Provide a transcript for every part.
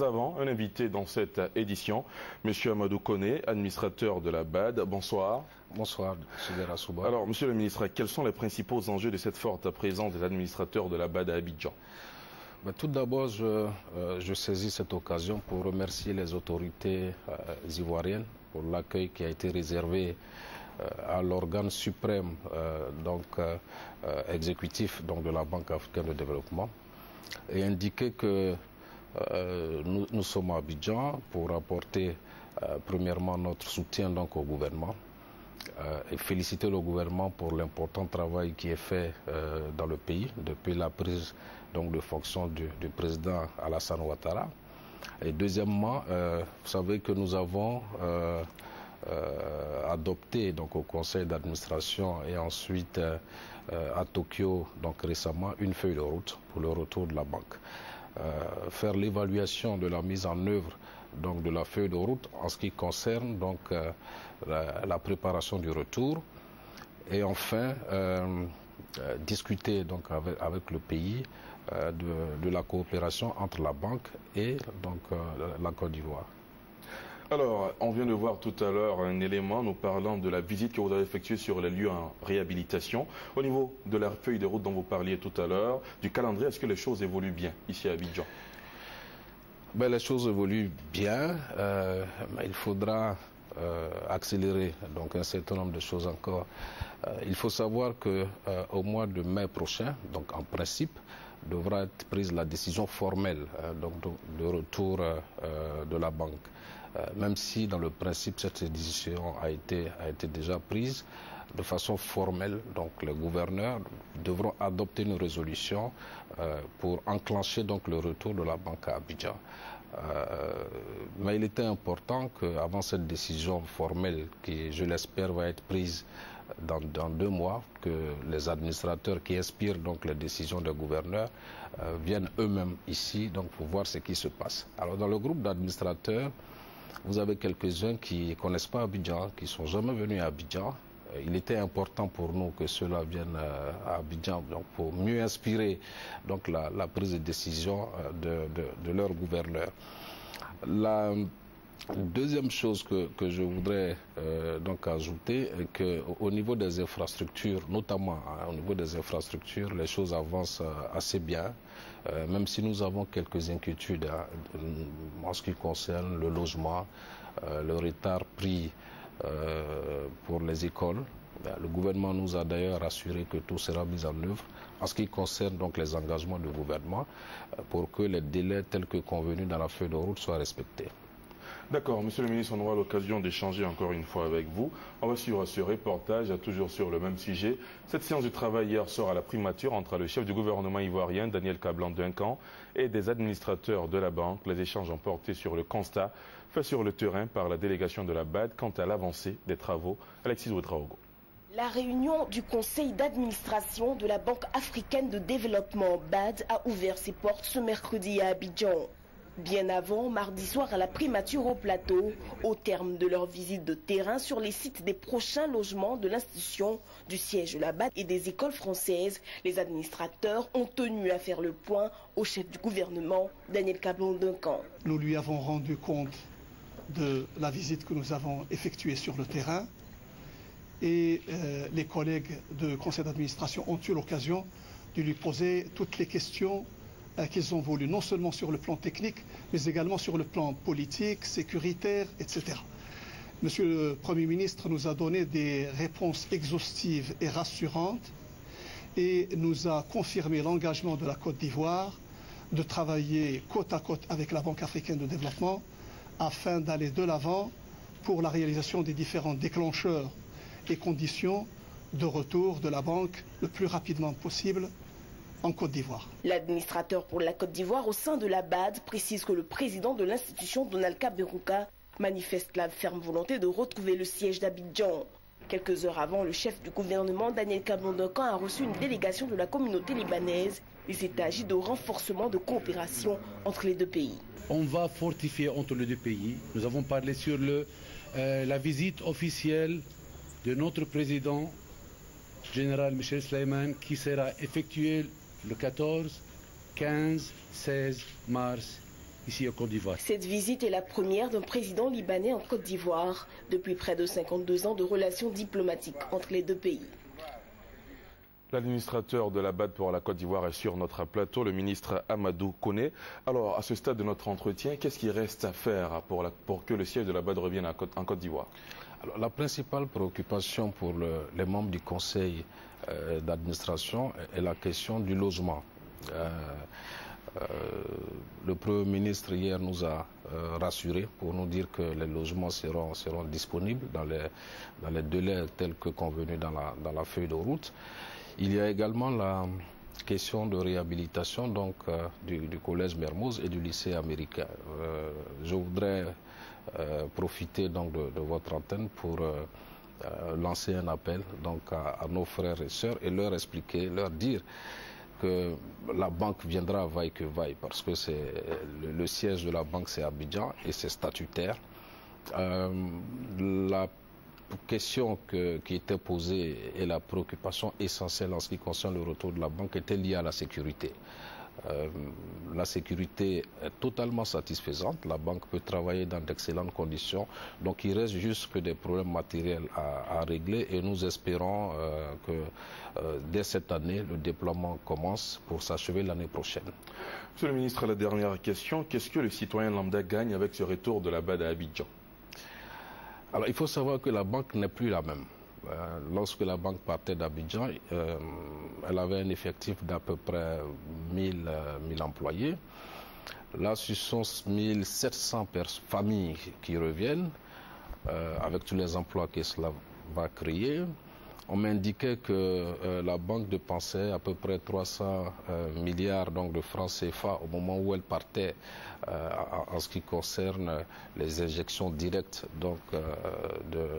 Avant, un invité dans cette édition, M. Amadou Koné, administrateur de la BAD. Bonsoir. Bonsoir, M. Rassouba. Alors, Monsieur le ministre, quels sont les principaux enjeux de cette forte présence des administrateurs de la BAD à Abidjan? Tout d'abord, je saisis cette occasion pour remercier les autorités ivoiriennes pour l'accueil qui a été réservé à l'organe suprême exécutif de la Banque africaine de développement et indiquer que nous sommes à Abidjan pour apporter premièrement notre soutien au gouvernement et féliciter le gouvernement pour l'important travail qui est fait dans le pays depuis la prise de fonction du président Alassane Ouattara. Et deuxièmement, vous savez que nous avons adopté au conseil d'administration et ensuite à Tokyo récemment une feuille de route pour le retour de la banque. Faire l'évaluation de la mise en œuvre de la feuille de route en ce qui concerne la préparation du retour et enfin discuter avec le pays de la coopération entre la banque et la Côte d'Ivoire. Alors, on vient de voir tout à l'heure un élément nous parlant de la visite que vous avez effectuée sur les lieux en réhabilitation. Au niveau de la feuille de route dont vous parliez tout à l'heure, du calendrier, est-ce que les choses évoluent bien ici à Abidjan? Les choses évoluent bien, mais il faudra accélérer un certain nombre de choses encore. Il faut savoir qu'au mois de mai prochain, en principe, devra être prise la décision formelle de retour de la banque. Même si dans le principe cette décision a été déjà prise de façon formelle, les gouverneurs devront adopter une résolution pour enclencher le retour de la banque à Abidjan. Mais il était important qu'avant cette décision formelle, qui je l'espère va être prise dans 2 mois, que les administrateurs qui inspirent les décisions des gouverneurs viennent eux-mêmes ici pour voir ce qui se passe. Alors dans le groupe d'administrateurs, vous avez quelques-uns qui ne connaissent pas Abidjan, qui ne sont jamais venus à Abidjan. Il était important pour nous que ceux-là viennent à Abidjan pour mieux inspirer la prise de décision de leur gouverneur. La deuxième chose que je voudrais ajouter est qu'au niveau des infrastructures, notamment au niveau des infrastructures, les choses avancent assez bien, même si nous avons quelques inquiétudes en ce qui concerne le logement, le retard pris pour les écoles. Le gouvernement nous a d'ailleurs assuré que tout sera mis en œuvre en ce qui concerne les engagements du gouvernement pour que les délais tels que convenus dans la feuille de route soient respectés. D'accord, Monsieur le ministre, on aura l'occasion d'échanger encore une fois avec vous. On va suivre ce reportage, toujours sur le même sujet. Cette séance de travail hier sort à la primature entre le chef du gouvernement ivoirien, Daniel Kablan-Duncan, et des administrateurs de la banque. Les échanges ont porté sur le constat fait sur le terrain par la délégation de la BAD quant à l'avancée des travaux. Alexis Ouedraogo. La réunion du conseil d'administration de la Banque africaine de développement BAD a ouvert ses portes ce mercredi à Abidjan. Bien avant, mardi soir à la primature au plateau, au terme de leur visite de terrain sur les sites des prochains logements de l'institution, du siège de la BAD et des écoles françaises, les administrateurs ont tenu à faire le point au chef du gouvernement, Daniel Kablan-Duncan. Nous lui avons rendu compte de la visite que nous avons effectuée sur le terrain et les collègues de conseil d'administration ont eu l'occasion de lui poser toutes les questions qu'ils ont voulu, non seulement sur le plan technique, mais également sur le plan politique, sécuritaire, etc. Monsieur le Premier ministre nous a donné des réponses exhaustives et rassurantes et nous a confirmé l'engagement de la Côte d'Ivoire de travailler côte à côte avec la Banque africaine de développement afin d'aller de l'avant pour la réalisation des différents déclencheurs et conditions de retour de la banque le plus rapidement possible en Côte d'Ivoire. L'administrateur pour la Côte d'Ivoire au sein de la BAD précise que le président de l'institution, Donald Kaberuka, manifeste la ferme volonté de retrouver le siège d'Abidjan. Quelques heures avant, le chef du gouvernement, Daniel Kablan-Duncan, a reçu une délégation de la communauté libanaise. Il s'est agi de renforcement de coopération entre les deux pays. On va fortifier entre les deux pays. Nous avons parlé sur la visite officielle de notre président, général Michel Sleiman, qui sera effectuée le 14, 15, 16 mars ici en Côte d'Ivoire. Cette visite est la première d'un président libanais en Côte d'Ivoire depuis près de 52 ans de relations diplomatiques entre les deux pays. L'administrateur de la BAD pour la Côte d'Ivoire est sur notre plateau, le ministre Amadou Koné. Alors, à ce stade de notre entretien, qu'est-ce qu'il reste à faire pour que le siège de la BAD revienne en Côte d'Ivoire? Alors, la principale préoccupation pour les membres du conseil d'administration est la question du logement. Le Premier ministre hier nous a rassurés pour nous dire que les logements seront disponibles dans les délais tels que convenus dans la feuille de route. Il y a également la question de réhabilitation donc, du collège Mermoz et du lycée américain. Je voudrais profiter donc de votre antenne pour lancer un appel donc, à nos frères et sœurs et leur expliquer, leur dire que la banque viendra vaille que vaille parce que le siège de la banque c'est Abidjan et c'est statutaire. La question qui était posée et la préoccupation essentielle en ce qui concerne le retour de la banque était liée à la sécurité. La sécurité est totalement satisfaisante, la banque peut travailler dans d'excellentes conditions, donc il reste juste que des problèmes matériels à régler et nous espérons que dès cette année, le déploiement commence pour s'achever l'année prochaine. Monsieur le ministre, la dernière question, qu'est-ce que le citoyen lambda gagne avec ce retour de la BAD à Abidjan? Alors il faut savoir que la banque n'est plus la même. Lorsque la banque partait d'Abidjan, elle avait un effectif d'à peu près 1000 employés. Là, ce sont 1700 familles qui reviennent, avec tous les emplois que cela va créer. On m'indiquait que la banque dépensait à peu près 300 milliards donc, de francs CFA au moment où elle partait en ce qui concerne les injections directes donc, de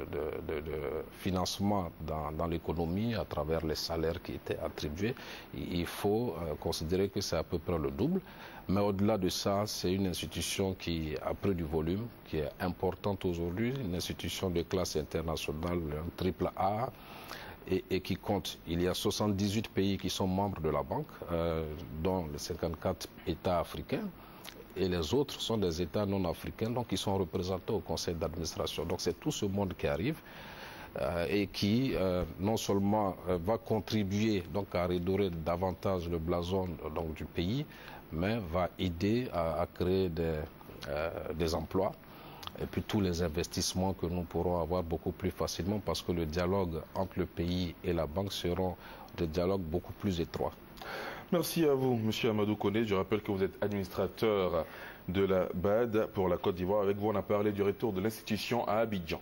financement dans l'économie à travers les salaires qui étaient attribués. Il faut considérer que c'est à peu près le double. Mais au-delà de ça, c'est une institution qui a pris du volume, qui est importante aujourd'hui, une institution de classe internationale, un AAA, et qui compte. Il y a 78 pays qui sont membres de la banque, dont les 54 États africains, et les autres sont des États non africains, donc qui sont représentés au conseil d'administration. Donc c'est tout ce monde qui arrive et qui non seulement va contribuer donc, à redorer davantage le blason donc, du pays, mais va aider à créer des emplois et puis tous les investissements que nous pourrons avoir beaucoup plus facilement parce que le dialogue entre le pays et la banque seront des dialogues beaucoup plus étroits. Merci à vous, M. Amadou Koné. Je rappelle que vous êtes administrateur de la BAD pour la Côte d'Ivoire. Avec vous, on a parlé du retour de l'institution à Abidjan.